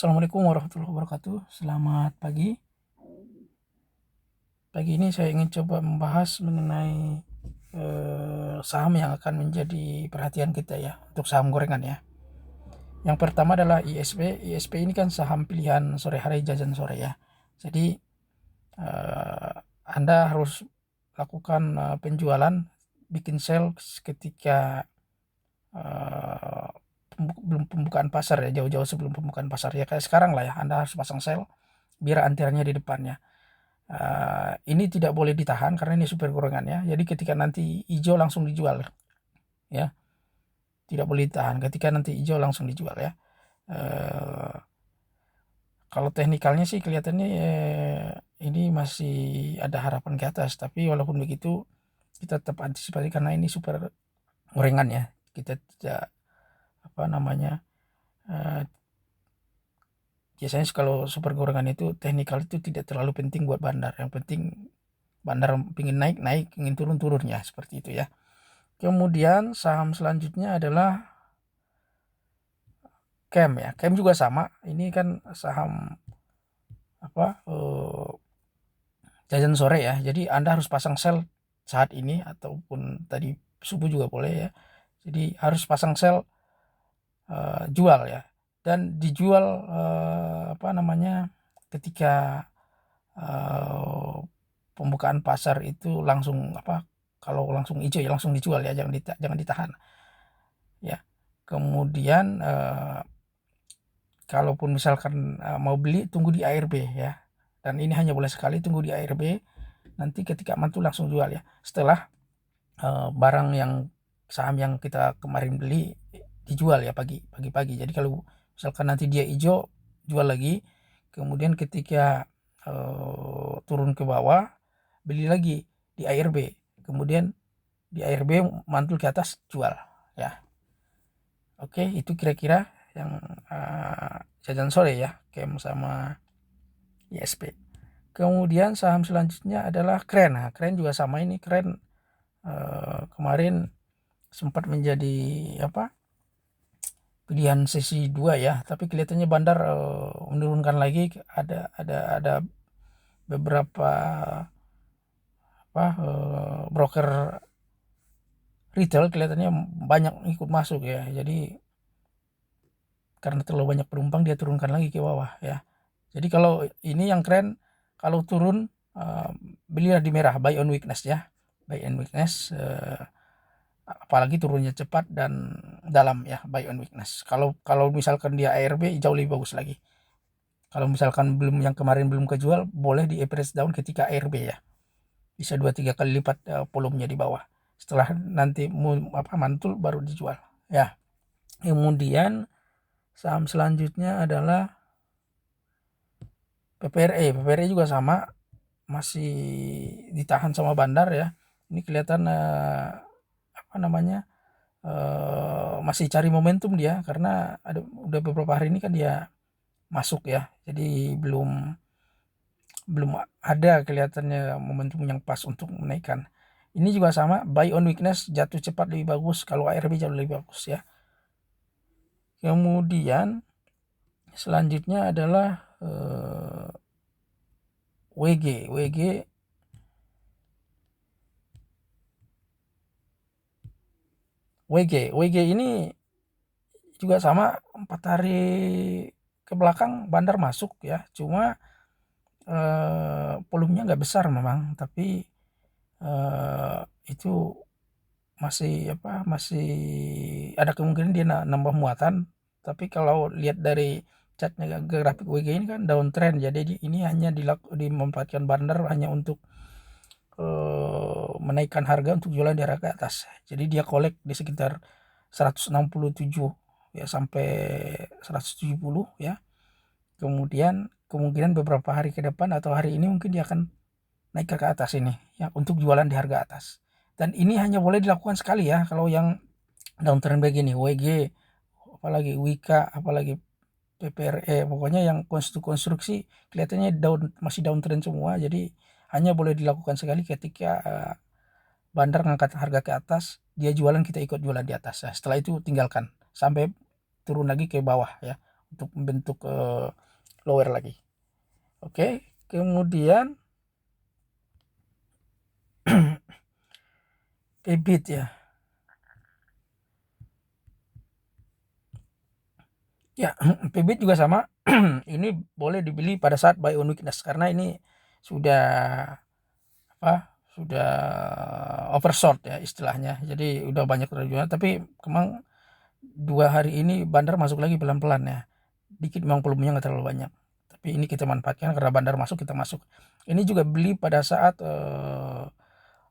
Assalamualaikum warahmatullahi wabarakatuh. Selamat pagi. Pagi ini saya ingin coba membahas mengenai saham yang akan menjadi perhatian kita ya, untuk saham gorengan ya. Yang pertama adalah ISP. ISP ini kan saham pilihan sore hari, jajan sore ya. Jadi Anda harus lakukan penjualan, bikin sell ketika belum pembukaan pasar ya, jauh-jauh sebelum pembukaan pasar ya, kayak sekarang lah ya. Anda harus pasang sell biar antriannya di depannya. Ini tidak boleh ditahan karena ini super gorengan ya. Jadi ketika nanti hijau langsung dijual ya, tidak boleh ditahan. Ketika nanti hijau langsung dijual ya. Kalau teknikalnya sih kelihatannya ini masih ada harapan ke atas, tapi walaupun begitu kita tetap antisipasi karena ini super gorengan ya. Kita tidak biasanya kalau super gorengan itu teknikal itu tidak terlalu penting buat bandar. Yang penting bandar ingin naik, ingin turun ya, seperti itu ya. Kemudian saham selanjutnya adalah Kem ya. Kem juga sama. Ini kan saham jajan sore ya. Jadi Anda harus pasang sell saat ini ataupun tadi subuh juga boleh ya. Jadi harus pasang sell jual ya. Dan dijual ketika pembukaan pasar itu langsung kalau langsung hijau ya langsung dijual ya, jangan ditahan ya. Kemudian kalaupun misalkan mau beli, tunggu di ARB ya, dan ini hanya boleh sekali, tunggu di ARB, nanti ketika mantul langsung jual ya, setelah barang yang saham yang kita kemarin beli dijual ya pagi-pagi. Jadi kalau misalkan nanti dia hijau, jual lagi, kemudian ketika turun ke bawah beli lagi di ARB, kemudian di ARB mantul ke atas jual ya. Oke, itu kira-kira yang jajan sore ya, Kem sama ISP. Kemudian saham selanjutnya adalah Kren. Nah, Kren juga sama, ini Kren kemarin sempat menjadi pilihan sesi 2 ya, tapi kelihatannya bandar menurunkan lagi. Ada beberapa broker retail kelihatannya banyak ikut masuk ya. Jadi karena terlalu banyak penumpang dia turunkan lagi ke bawah ya. Jadi kalau ini yang Keren, kalau turun belilah di merah, buy on weakness ya, buy on weakness. Apalagi turunnya cepat dan dalam ya, buy on weakness. Kalau misalkan dia ARB jauh lebih bagus lagi. Kalau misalkan yang kemarin belum kejual, boleh di average down ketika ARB ya, bisa 2-3 kali lipat volumenya di bawah. Setelah nanti mantul baru dijual ya. Kemudian saham selanjutnya adalah PPRE. PPRE juga sama, masih ditahan sama bandar ya. Ini kelihatan masih cari momentum dia, karena udah beberapa hari ini kan dia masuk ya. Jadi belum ada kelihatannya momentum yang pas untuk menaikkan. Ini juga sama, buy on weakness, jatuh cepat lebih bagus, kalau ARB jauh lebih bagus ya. Kemudian selanjutnya adalah WG. WG ini juga sama, 4 hari ke belakang bandar masuk ya, cuma volumenya nggak besar memang, tapi itu masih ada kemungkinan dia nambah muatan. Tapi kalau lihat dari chartnya, grafik WG ini kan downtrend, jadi ini hanya dimanfaatkan bandar hanya untuk menaikkan harga untuk jualan di harga atas. Jadi dia kolek di sekitar 167 ya sampai 170 ya. Kemudian kemungkinan beberapa hari ke depan atau hari ini mungkin dia akan naik ke atas ini ya, untuk jualan di harga atas. Dan ini hanya boleh dilakukan sekali ya, kalau yang downtrend begini, WG, apalagi Wika, apalagi PPRE, pokoknya yang konstruksi kelihatannya masih downtrend semua. Jadi hanya boleh dilakukan sekali ketika bandar ngangkat harga ke atas, dia jualan, kita ikut jualan di atas ya. Setelah itu tinggalkan sampai turun lagi ke bawah ya, untuk membentuk lower lagi. Oke, kemudian PBIT ya. Ya, PBIT juga sama. Ini boleh dibeli pada saat buy on weakness karena ini sudah sudah overshort ya istilahnya. Jadi udah banyak terjual, tapi memang 2 hari ini bandar masuk lagi pelan-pelan ya. Dikit memang volumenya nggak terlalu banyak. Tapi ini kita manfaatkan karena bandar masuk, kita masuk. Ini juga beli pada saat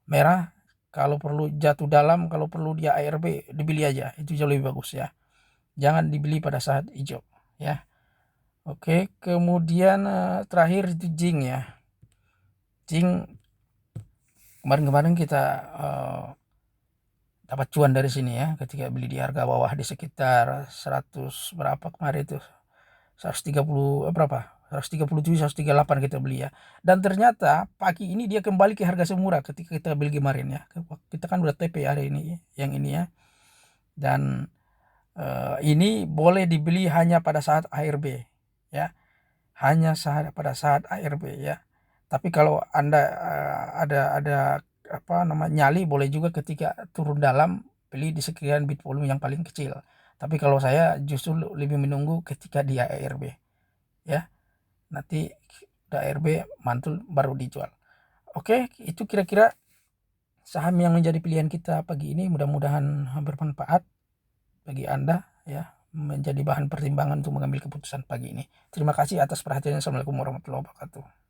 merah, kalau perlu jatuh dalam, kalau perlu dia ARB dibeli aja, itu jauh lebih bagus ya. Jangan dibeli pada saat hijau ya. Oke, kemudian terakhir itu Jing ya. Jing kemarin kita dapat cuan dari sini ya, ketika beli di harga bawah di sekitar 100 berapa kemarin itu, 130 berapa, 137 138 kita beli ya. Dan ternyata pagi ini dia kembali ke harga semurah ketika kita beli kemarin ya. Kita kan udah TP hari ini yang ini ya. Dan ini boleh dibeli hanya pada saat ARB ya, hanya pada saat ARB ya. Tapi kalau Anda ada nyali, boleh juga ketika turun dalam, beli di sekian bit volume yang paling kecil. Tapi kalau saya justru lebih menunggu ketika dia ARB ya. Nanti udah ARB mantul baru dijual. Oke, itu kira-kira saham yang menjadi pilihan kita pagi ini. Mudah-mudahan bermanfaat bagi Anda ya, menjadi bahan pertimbangan untuk mengambil keputusan pagi ini. Terima kasih atas perhatiannya. Assalamualaikum warahmatullahi wabarakatuh.